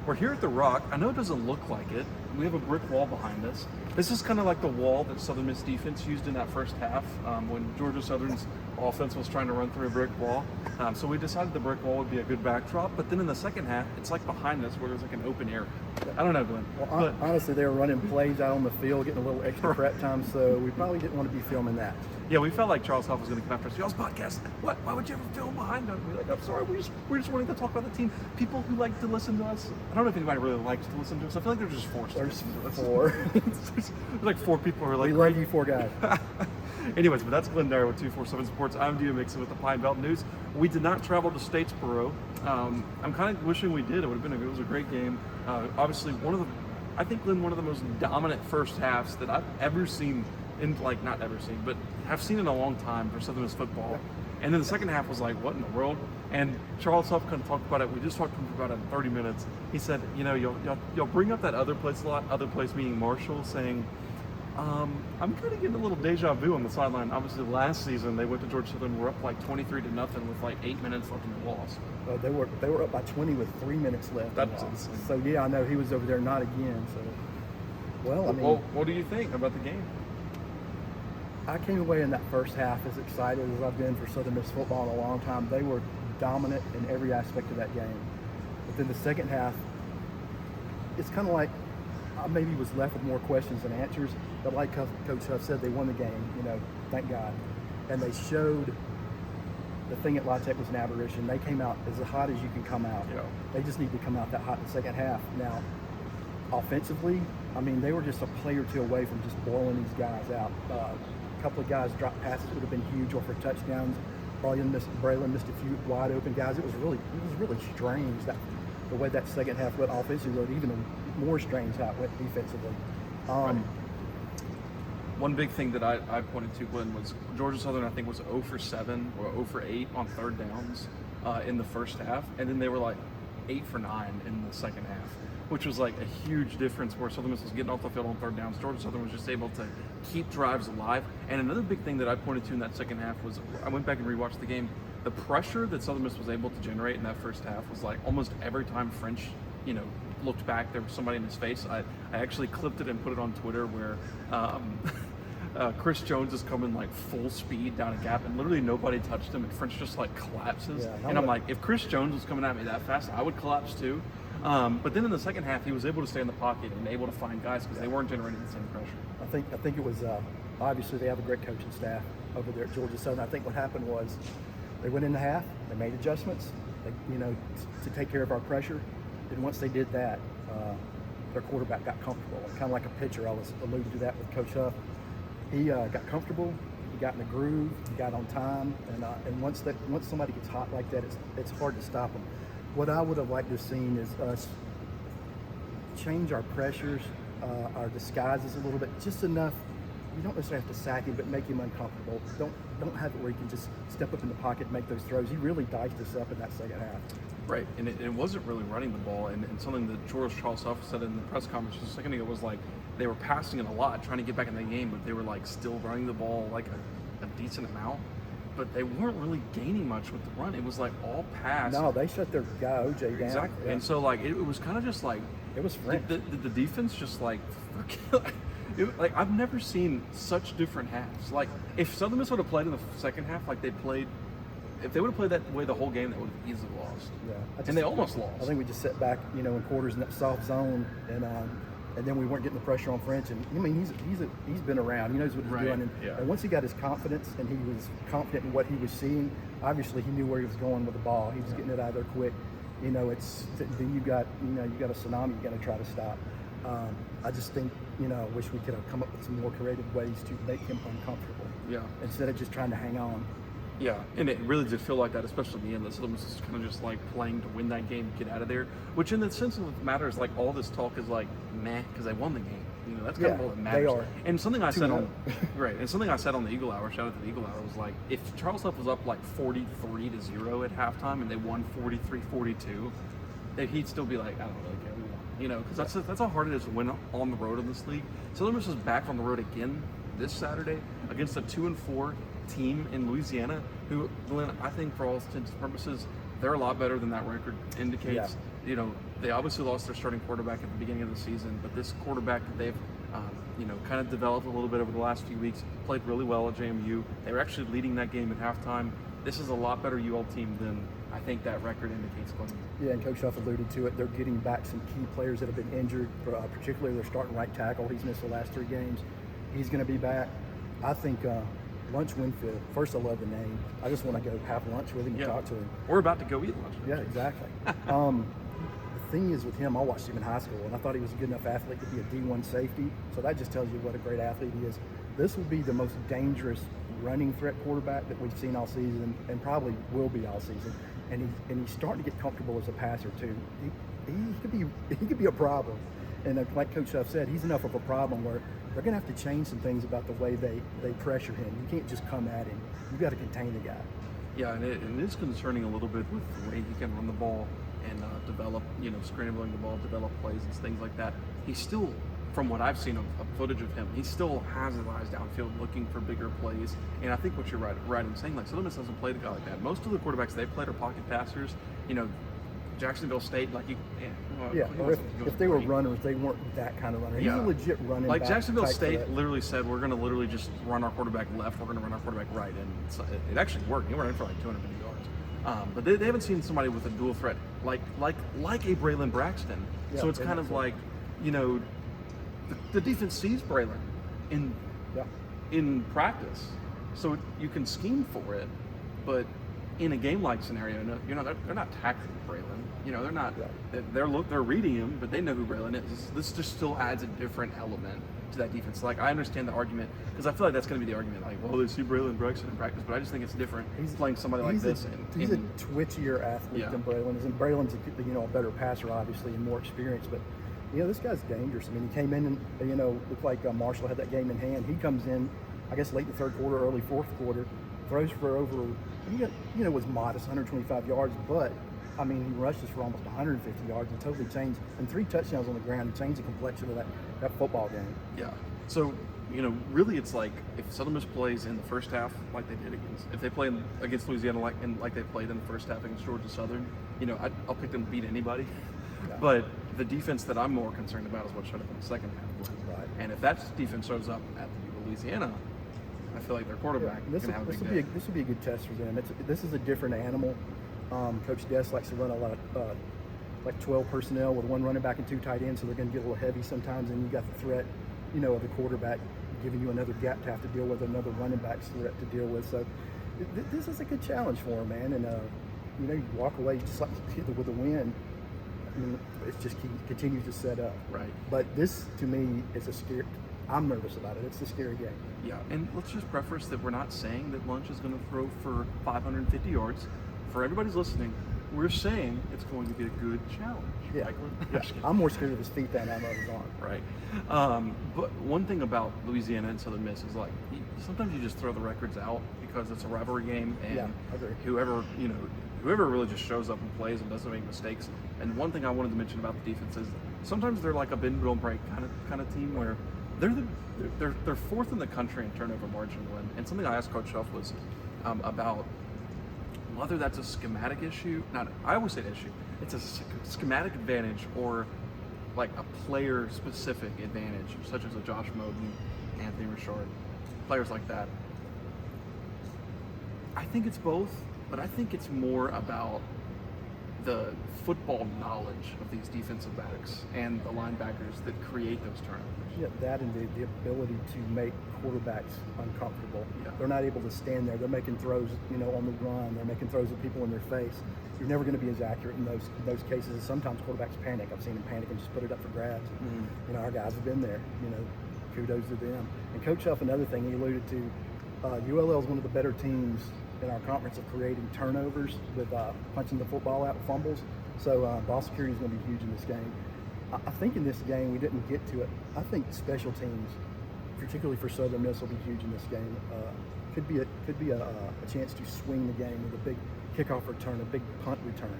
We're here at the Rock. I know it doesn't look like it. We have a brick wall behind us. This is kind of like the wall that Southern Miss defense used in that first half when Georgia Southern's offense was trying to run through a brick wall. So we decided the brick wall would be a good backdrop. But then in the second half, it's like behind us where there's like an open area. I don't know, Glyn. Well, honestly, they were running plays out on the field, getting a little extra prep time, so we probably didn't want to be filming that. Yeah, we felt like Charles Huff was going to come after us. Y'all's podcast. What? Why would you ever film behind us? We're like, I'm sorry. We're just wanting to talk about the team. People who like to listen to us. I don't know if anybody really likes to listen to us. I feel like they're just forced. There's four. There's like four people who are like, we love you four guys. Anyways, but that's Glyn Dyar with 247 Sports. I'm Dima Mixon with the Pine Belt News. We did not travel to Statesboro. I'm kind of wishing we did. It was a great game. Obviously, I think Glyn, one of the most dominant first halves that I've ever seen not ever seen, but have seen in a long time for Southern Miss football. And then the second half was like, what in the world? And Charles Huff kind of talked about it. We just talked to him for about 30 minutes. He said, you'll bring up that other place a lot, other place meaning Marshall, saying, I'm kind of getting a little deja vu on the sideline. Obviously, last season they went to Georgia Southern, were up like 23-0 with like 8 minutes left in the loss. They were up by 20 with 3 minutes left. That's insane. So yeah, I know he was over there, not again. So, well, I mean, what do you think about the game? I came away in that first half as excited as I've been for Southern Miss football in a long time. They were dominant in every aspect of that game. But then the second half, it's kind of like I maybe was left with more questions than answers. But like Coach Huff said, they won the game, thank God. And they showed the thing at La Tech was an aberration. They came out as hot as you can come out. Yeah. They just need to come out that hot in the second half. Now, offensively, I mean, they were just a play or two away from just blowing these guys out. A couple of guys dropped passes would have been huge, or for touchdowns. Braylon missed a few wide open guys. It was really strange that the way that second half went offensively, even more strange how it went defensively. One big thing that I pointed to, Glyn, was Georgia Southern, I think, was 0 for 7 or 0 for 8 on third downs in the first half, and then they were like 8 for 9 in the second half, which was like a huge difference where Southern Miss was getting off the field on third downs. Georgia Southern was just able to keep drives alive. And another big thing that I pointed to in that second half was I went back and rewatched the game. The pressure that Southern Miss was able to generate in that first half was like almost every time French, looked back, there was somebody in his face. I actually clipped it and put it on Twitter where Chris Jones is coming like full speed down a gap and literally nobody touched him and French just like collapses. Yeah, and I'm like, if Chris Jones was coming at me that fast, I would collapse too. But then in the second half, he was able to stay in the pocket and able to find guys because they weren't generating the same pressure. I think it was obviously they have a great coaching staff over there at Georgia Southern. I think what happened was they went into half, they made adjustments, to take care of our pressure. And once they did that, their quarterback got comfortable. Kind of like a pitcher. I was alluding to that with Coach Huff. He got comfortable. He got in the groove. He got on time. And once somebody gets hot like that, it's hard to stop them. What I would have liked to have seen is us change our pressures, our disguises a little bit, just enough. You don't necessarily have to sack him, but make him uncomfortable. Don't have it where you can just step up in the pocket and make those throws. He really diced us up in that second half. Right, and it wasn't really running the ball, and something that Charles Huff said in the press conference just a second ago was like they were passing it a lot, trying to get back in the game, but they were like still running the ball like a decent amount. But they weren't really gaining much with the run. It was like all pass. No, they shut their guy OJ down. Exactly. Yeah. And so like it was kind of just like it was French. The defense just like I've never seen such different halves. Like if Southern Miss would have played in the second half like they played, if they would have played that way the whole game, they would have easily lost. Yeah. And they almost lost. I think we just sat back, in quarters in that soft zone, and then we weren't getting the pressure on French. And I mean, he's been around. He knows what he's doing. And once he got his confidence and he was confident in what he was seeing, obviously he knew where he was going with the ball. He was getting it out of there quick. Then you got a tsunami you got to try to stop. I just think I wish we could have come up with some more creative ways to make him uncomfortable. Yeah. Instead of just trying to hang on. Yeah, and it really did feel like that, especially in the end. That Southern Miss is kind of just like playing to win that game, get out of there. Which, in the sense of the matter, is like all this talk is like meh because they won the game. That's kind of all that matters. They are. And something I said on and something I said on the Eagle Hour, shout out to the Eagle Hour, was like if Charles Huff was up like 43-0 at halftime and they won 43-42, that he'd still be like, I don't really care. We won. Because that's how hard it is to win on the road in this league. Southern Miss is back on the road again this Saturday against a 2-4 team in Louisiana, who, Glyn, I think for all intents and purposes, they're a lot better than that record indicates. they obviously lost their starting quarterback at the beginning of the season, but this quarterback that they've kind of developed a little bit over the last few weeks played really well at JMU. They were actually leading that game at halftime. This is a lot better UL team than I think that record indicates. Yeah, and Coach Huff alluded to it. They're getting back some key players that have been injured, particularly their starting right tackle. He's missed the last 3 games. He's going to be back. I think Lunch Winfield, first I love the name. I just want to go have lunch with him and talk to him. We're about to go eat lunch. Yeah, exactly. The thing is with him, I watched him in high school, and I thought he was a good enough athlete to be a D1 safety. So that just tells you what a great athlete he is. This will be the most dangerous running threat quarterback that we've seen all season, and probably will be all season. And he's starting to get comfortable as a passer too. He could be a problem. And like Coach Huff said, he's enough of a problem where they're going to have to change some things about the way they pressure him. You can't just come at him. You got to contain the guy. Yeah, and it is concerning a little bit with the way he can run the ball and develop, scrambling the ball, develop plays and things like that. He's still, from what I've seen of footage of him, he still has his eyes downfield looking for bigger plays. And I think what you're right in saying, like, Southern Miss hasn't played a guy like that. Most of the quarterbacks they've played are pocket passers. Jacksonville State, like, or if they were runners, they weren't that kind of runner. He's a legit running like back. Jacksonville State threat. literally said, we're going to literally just run our quarterback left, we're going to run our quarterback right, and it actually worked. He ran for like 250 yards. But they haven't seen somebody with a dual threat like a Braylon Braxton. Yeah, so it's kind of like, the defense sees Braylon in practice, so you can scheme for it, but in a game-like scenario, they're not tackling Braylon. They're not. They're reading him, but they know who Braylon is. This just still adds a different element to that defense. Like, I understand the argument, because I feel like that's going to be the argument. Like, well, they see Braylon Braxton in practice, but I just think it's different. He's playing somebody like this. He's a twitchier athlete than Braylon is, and Braylon's a better passer, obviously, and more experienced. But this guy's dangerous. I mean, he came in and looked like Marshall had that game in hand. He comes in, I guess, late in the third quarter, early fourth quarter, throws for over, was modest, 125 yards, but I mean, he rushes for almost 150 yards and totally changed, and 3 touchdowns on the ground. He changed the complexion of that football game. Yeah. So, really, it's like if Southern Miss plays in the first half like they did if they play against Louisiana like they played in the first half against Georgia Southern, I'll pick them to beat anybody. Yeah. But the defense that I'm more concerned about is what showed up in the second half. Right. And if that defense shows up at Louisiana, I feel like their quarterback can have a big day. This will be a good test for them. This is a different animal. Coach Des likes to run a lot of like 12 personnel with 1 running back and 2 tight ends, so they're going to get a little heavy sometimes. And you got the threat, of the quarterback giving you another gap to have to deal with, another running back's threat to deal with. So this is a good challenge for him, man. And you walk away just like with a win. I mean, it just continues to set up. Right. But this, to me, is a scary. I'm nervous about it. It's a scary game. Yeah, and let's just preface that we're not saying that Lunch is going to throw for 550 yards. For everybody's listening, we're saying it's going to be a good challenge. Yeah. Right? I'm more scared of his feet than I'm of his arm. Right. But one thing about Louisiana and Southern Miss is, like, sometimes you just throw the records out because it's a rivalry game, and whoever really just shows up and plays and doesn't make mistakes. And one thing I wanted to mention about the defense is sometimes they're like a bend don't break kind of team where they're 4th in the country in turnover margin. And something I asked Coach Huff was about whether that's a schematic issue. I always say issue. It's a schematic advantage or like a player-specific advantage, such as a Josh Moden, Anthony Richard, players like that. I think it's both, but I think it's more about the football knowledge of these defensive backs and the linebackers that create those turnovers. Yeah, that and the ability to make quarterbacks uncomfortable. Yeah. They're not able to stand there. They're making throws, on the run. They're making throws at people in their face. You're never going to be as accurate in those cases. And sometimes quarterbacks panic. I've seen them panic and just put it up for grabs. Mm-hmm. Our guys have been there. Kudos to them. And Coach Huff, another thing he alluded to, ULL is one of the better teams in our conference of creating turnovers with punching the football out with fumbles. So ball security is going to be huge in this game. I think in this game, we didn't get to it. I think special teams, particularly for Southern Miss, will be huge in this game. Could be a chance to swing the game with a big kickoff return, a big punt return.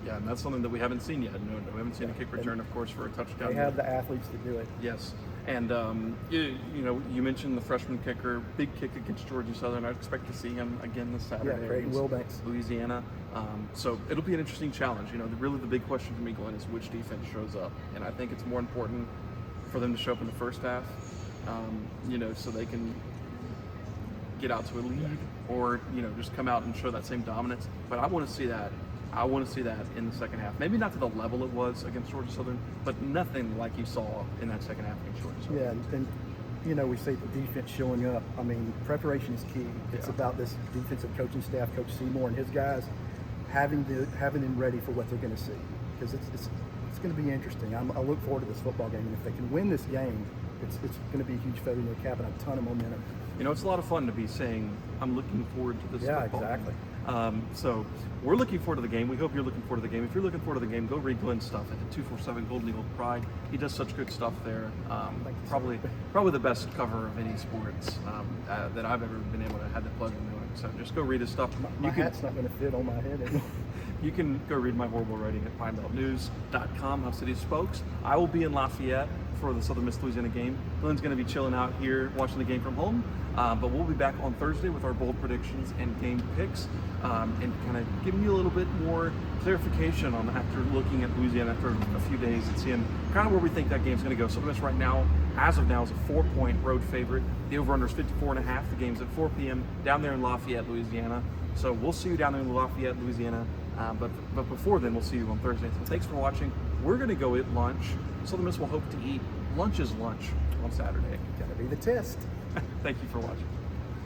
Yeah, and that's something that we haven't seen yet. No, we haven't seen a kick return, of course, for a touchdown. They have the athletes to do it. Yes, and you mentioned the freshman kicker, big kick against Georgia Southern. I expect to see him again this Saturday. Yeah, Creighton against Wilbanks. Louisiana. So it'll be an interesting challenge. Really the big question for me, Glyn, is which defense shows up, and I think it's more important for them to show up in the first half, so they can get out to a lead, or just come out and show that same dominance. But I want to see that. I want to see that in the second half. Maybe not to the level it was against Georgia Southern, but nothing like you saw in that second half against Georgia Southern. Yeah, and we say the defense showing up. I mean, preparation is key. It's about this defensive coaching staff, Coach Seymour and his guys, having them ready for what they're going to see, because it's going to be interesting. I look forward to this football game, and if they can win this game, it's going to be a huge feather in their cap and a ton of momentum. It's a lot of fun to be saying, I'm looking forward to this football exactly. game. So we're looking forward to the game. We hope you're looking forward to the game. If you're looking forward to the game, go read Glyn's stuff at the 247 Golden Eagle Pride. He does such good stuff there. Probably the best cover of any sports that I've ever been able to have the pleasure of doing. So just go read his stuff. My hat's not going to fit on my head anymore. You can go read my horrible writing at pinebeltnews.com, Huff City Spokes. I will be in Lafayette for the Southern Miss Louisiana game. Glyn's going to be chilling out here watching the game from home, but we'll be back on Thursday with our bold predictions and game picks, and kind of giving you a little bit more clarification on after looking at Louisiana after a few days and seeing kind of where we think that game's going to go. Southern Miss right now, as of now, is a 4-point road favorite. The over-under is 54.5. The game's at 4 p.m. down there in Lafayette, Louisiana. So we'll see you down there in Lafayette, Louisiana. But before then, we'll see you on Thursday. So thanks for watching. We're going to go eat lunch. Southern Miss will hope to eat lunch is lunch on Saturday. Gotta be the test. Thank you for watching.